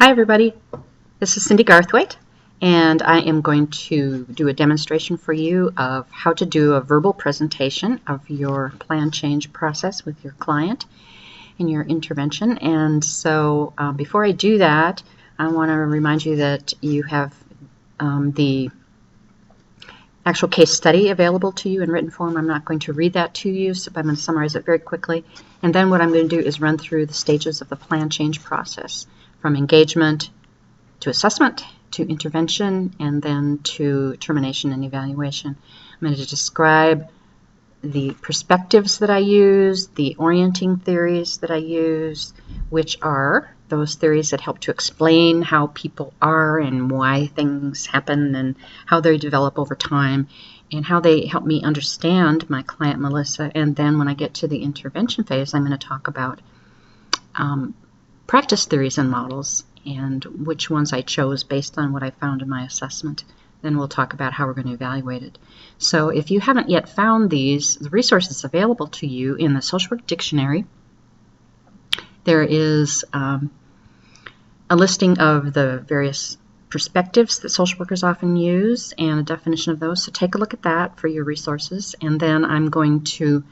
Hi everybody, this is Cindy Garthwaite, and I am going to do a demonstration for you of how to do a verbal presentation of your plan change process with your client in your intervention. And so before I do that, I want to remind you that you have the actual case study available to you in written form. I'm not going to read that to you, so I'm going to summarize it very quickly. And then what I'm going to do is run through the stages of the plan change process, from engagement to assessment, to intervention, and then to termination and evaluation. I'm going to describe the perspectives that I use, the orienting theories that I use, which are those theories that help to explain how people are and why things happen and how they develop over time and how they help me understand my client Melissa. And then when I get to the intervention phase, I'm going to talk about practice theories and models and which ones I chose based on what I found in my assessment. Then we'll talk about how we're going to evaluate it. So if you haven't yet found these, the resources available to you in the Social Work Dictionary, there is a listing of the various perspectives that social workers often use and a definition of those. So take a look at that for your resources. And then I'm going to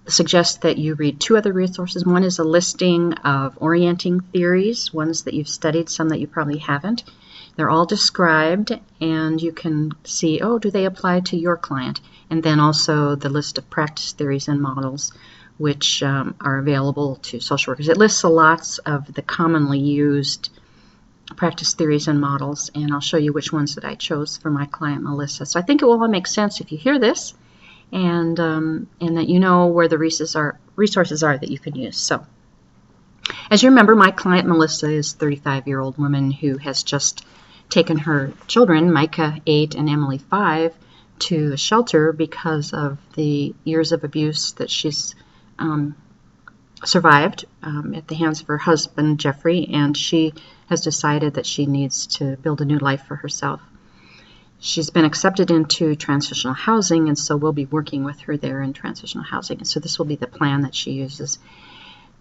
suggest that you read two other resources. One is a listing of orienting theories, ones that you've studied, some that you probably haven't. They're all described, and you can see, oh, do they apply to your client? And then also the list of practice theories and models, which are available to social workers. It lists lots of the commonly used practice theories and models, and I'll show you which ones that I chose for my client, Melissa. So I think it will all make sense if you hear this, and that you know where the resources are that you can use. So, as you remember, my client, Melissa, is a 35-year-old woman who has just taken her children, Micah 8 and Emily 5, to a shelter because of the years of abuse that she's survived at the hands of her husband, Jeffrey, and she has decided that she needs to build a new life for herself. She's been accepted into transitional housing, and so we'll be working with her there in transitional housing. And so this will be the plan that she uses.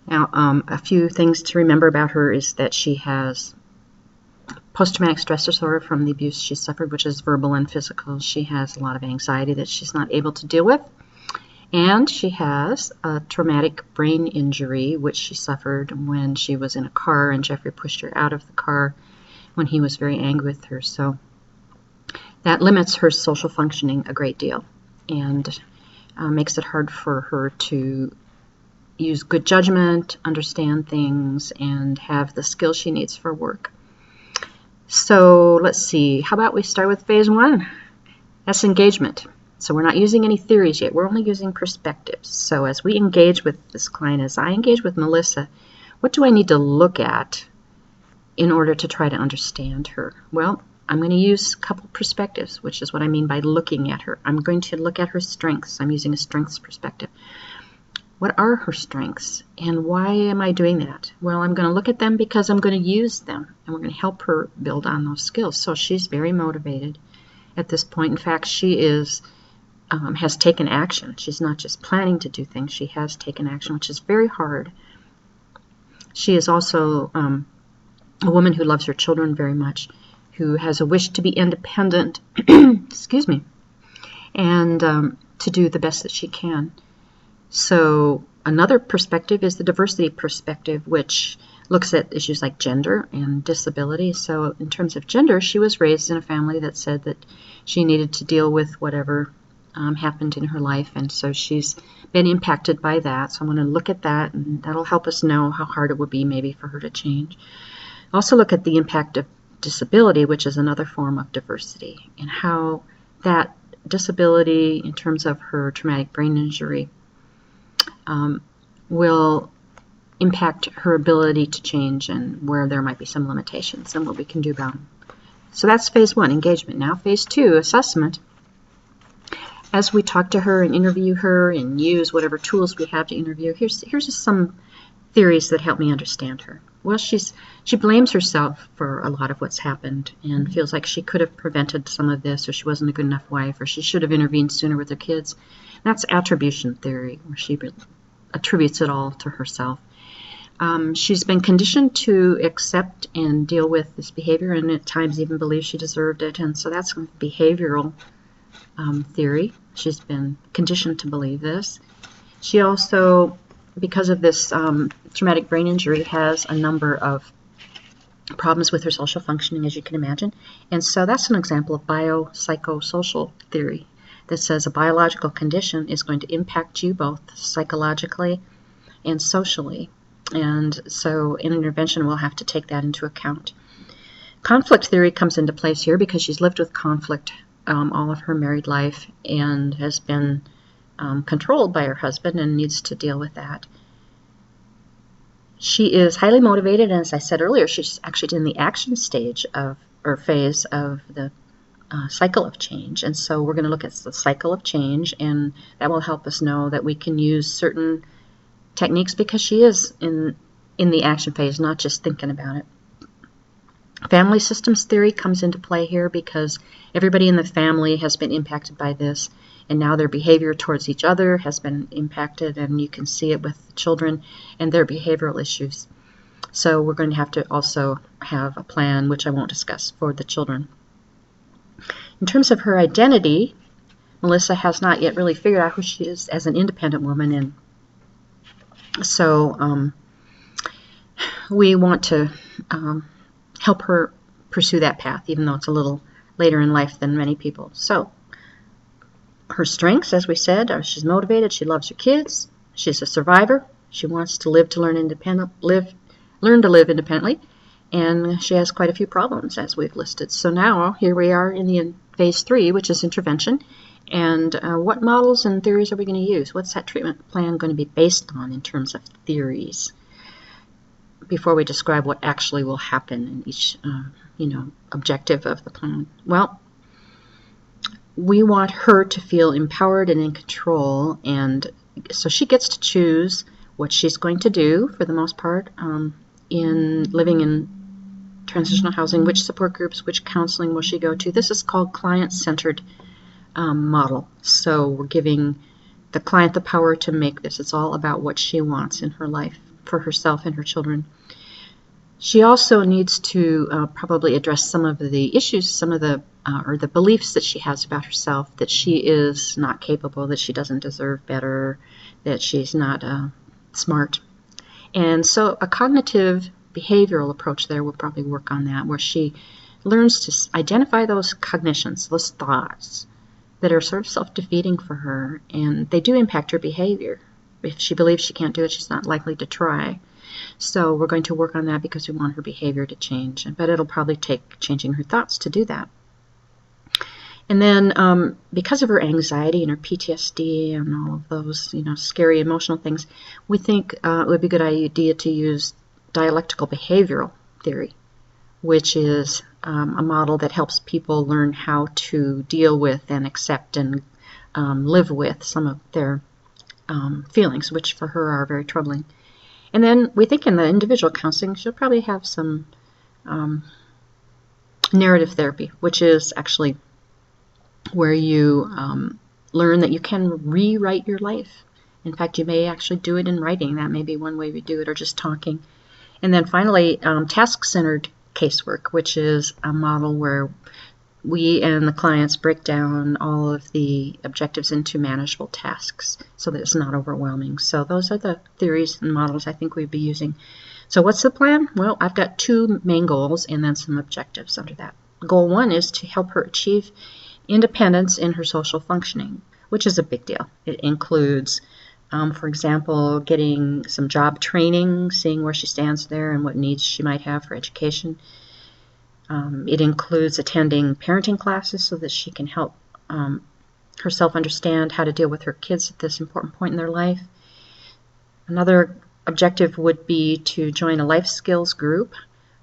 Now, a few things to remember about her is that she has post-traumatic stress disorder from the abuse she suffered, which is verbal and physical. She has a lot of anxiety that she's not able to deal with. And she has a traumatic brain injury, which she suffered when she was in a car and Jeffrey pushed her out of the car when he was very angry with her. So that limits her social functioning a great deal and makes it hard for her to use good judgment, understand things, and have the skills she needs for work. So let's see, how about we start with phase one? That's engagement. So we're not using any theories yet, we're only using perspectives. So as we engage with this client, as I engage with Melissa, what do I need to look at in order to try to understand her? Well, I'm going to use a couple perspectives, which is what I mean by looking at her. I'm going to look at her strengths. I'm using a strengths perspective. What are her strengths, and why am I doing that? Well, I'm going to look at them because I'm going to use them, and we're going to help her build on those skills. So she's very motivated at this point. In fact, she has taken action. She's not just planning to do things. She has taken action, which is very hard. She is also a woman who loves her children very much, who has a wish to be independent, excuse me, and to do the best that she can. So another perspective is the diversity perspective, which looks at issues like gender and disability. So in terms of gender, she was raised in a family that said that she needed to deal with whatever happened in her life, and so she's been impacted by that. So I'm going to look at that, and that'll help us know how hard it would be maybe for her to change. Also look at the impact of disability, which is another form of diversity, and how that disability in terms of her traumatic brain injury will impact her ability to change and where there might be some limitations and what we can do about them. So that's phase one, engagement. Now phase two, assessment. As we talk to her and interview her and use whatever tools we have to interview, here's just some theories that help me understand her. Well, she blames herself for a lot of what's happened and feels like she could have prevented some of this, or she wasn't a good enough wife, or she should have intervened sooner with her kids. That's attribution theory, where she attributes it all to herself. She's been conditioned to accept and deal with this behavior, and at times even believe she deserved it. And so that's behavioral theory. She's been conditioned to believe this. She also, because of this traumatic brain injury, has a number of problems with her social functioning, as you can imagine. And so that's an example of biopsychosocial theory that says a biological condition is going to impact you both psychologically and socially. And so in intervention, we'll have to take that into account. Conflict theory comes into place here because she's lived with conflict all of her married life and has been controlled by her husband and needs to deal with that. She is highly motivated, and as I said earlier, she's actually in the action stage of, or phase of the cycle of change. And so we're going to look at the cycle of change, and that will help us know that we can use certain techniques because she is in the action phase, not just thinking about it. Family systems theory comes into play here because everybody in the family has been impacted by this, and now their behavior towards each other has been impacted, and you can see it with the children and their behavioral issues. So we're going to have to also have a plan, which I won't discuss, for the children. In terms of her identity, Melissa has not yet really figured out who she is as an independent woman, and so we want to help her pursue that path, even though it's a little later in life than many people. So her strengths, as we said, are she's motivated, she loves her kids, she's a survivor, she wants to learn to live independently, and she has quite a few problems, as we've listed. So now, here we are in the phase 3, which is intervention, and what models and theories are we going to use? What's that treatment plan going to be based on in terms of theories? Before we describe what actually will happen in each, objective of the plan. Well, we want her to feel empowered and in control, and so she gets to choose what she's going to do for the most part in living in transitional housing, which support groups, which counseling will she go to. This is called client-centered model. So we're giving the client the power to make this. It's all about what she wants in her life for herself and her children. She also needs to probably address some of the issues, some of the or the beliefs that she has about herself, that she is not capable, that she doesn't deserve better, that she's not smart. And so a cognitive behavioral approach there will probably work on that, where she learns to identify those cognitions, those thoughts that are sort of self-defeating for her, and they do impact her behavior. If she believes she can't do it, she's not likely to try. So we're going to work on that because we want her behavior to change, but it'll probably take changing her thoughts to do that. And then because of her anxiety and her PTSD and all of those, scary emotional things, we think it would be a good idea to use dialectical behavioral theory, which is a model that helps people learn how to deal with and accept and live with some of their feelings, which for her are very troubling. And then we think in the individual counseling, she'll probably have some narrative therapy, which is actually where you learn that you can rewrite your life. In fact, you may actually do it in writing. That may be one way we do it, or just talking. And then finally, task-centered casework, which is a model where we and the clients break down all of the objectives into manageable tasks so that it's not overwhelming. So those are the theories and models I think we'd be using. So what's the plan? Well, I've got 2 main goals and then some objectives under that. Goal 1 is to help her achieve independence in her social functioning, which is a big deal. It includes, for example, getting some job training, seeing where she stands there and what needs she might have for education. It includes attending parenting classes so that she can help herself understand how to deal with her kids at this important point in their life. Another objective would be to join a life skills group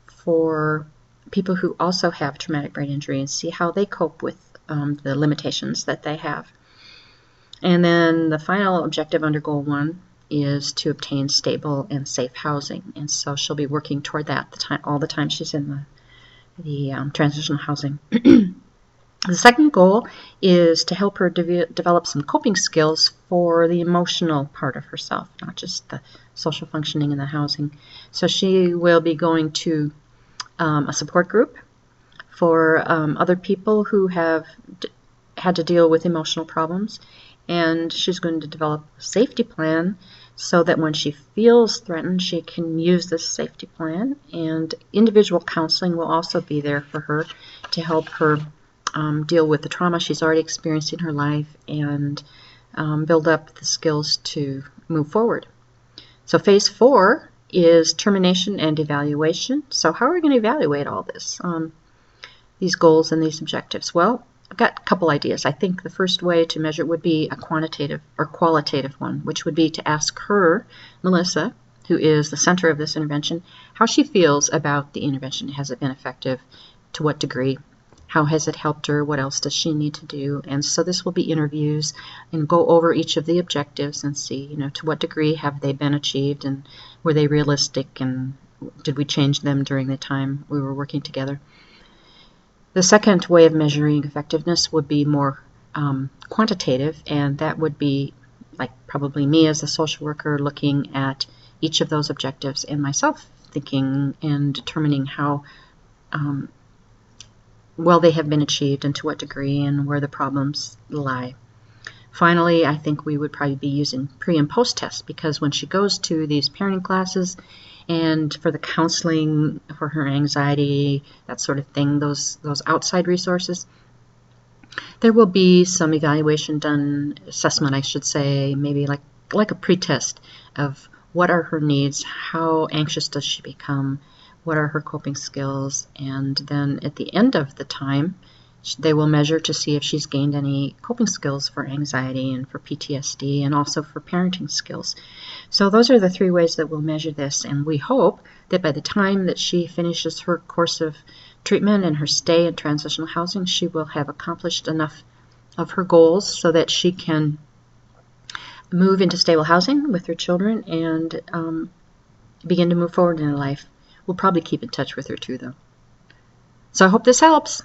for people who also have traumatic brain injury and see how they cope with the limitations that they have. And then the final objective under Goal 1 is to obtain stable and safe housing. And so she'll be working toward that all the time she's in the transitional housing. The second goal is to help her develop some coping skills for the emotional part of herself, not just the social functioning and the housing. So she will be going to a support group for other people who have had to deal with emotional problems, and she's going to develop a safety plan so that when she feels threatened, she can use this safety plan. And individual counseling will also be there for her to help her deal with the trauma she's already experienced in her life and build up the skills to move forward. So phase 4 is termination and evaluation. So how are we going to evaluate all this, these goals and these objectives? Well, I've got a couple ideas. I think the first way to measure it would be a quantitative or qualitative one, which would be to ask her, Melissa, who is the center of this intervention, how she feels about the intervention. Has it been effective? To what degree? How has it helped her? What else does she need to do? And so this will be interviews and go over each of the objectives and see, to what degree have they been achieved, and were they realistic, and did we change them during the time we were working together? The second way of measuring effectiveness would be more quantitative, and that would be like probably me as a social worker looking at each of those objectives and myself thinking and determining how well they have been achieved and to what degree and where the problems lie. Finally, I think we would probably be using pre- and post-tests, because when she goes to these parenting classes and for the counseling for her anxiety, that sort of thing, those outside resources, there will be some evaluation done, assessment I should say, maybe like a pre-test of what are her needs, how anxious does she become, what are her coping skills, and then at the end of the time, they will measure to see if she's gained any coping skills for anxiety and for PTSD and also for parenting skills. So those are the 3 ways that we'll measure this, and we hope that by the time that she finishes her course of treatment and her stay in transitional housing, she will have accomplished enough of her goals so that she can move into stable housing with her children and begin to move forward in her life. We'll probably keep in touch with her too, though. So I hope this helps.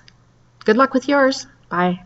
Good luck with yours. Bye.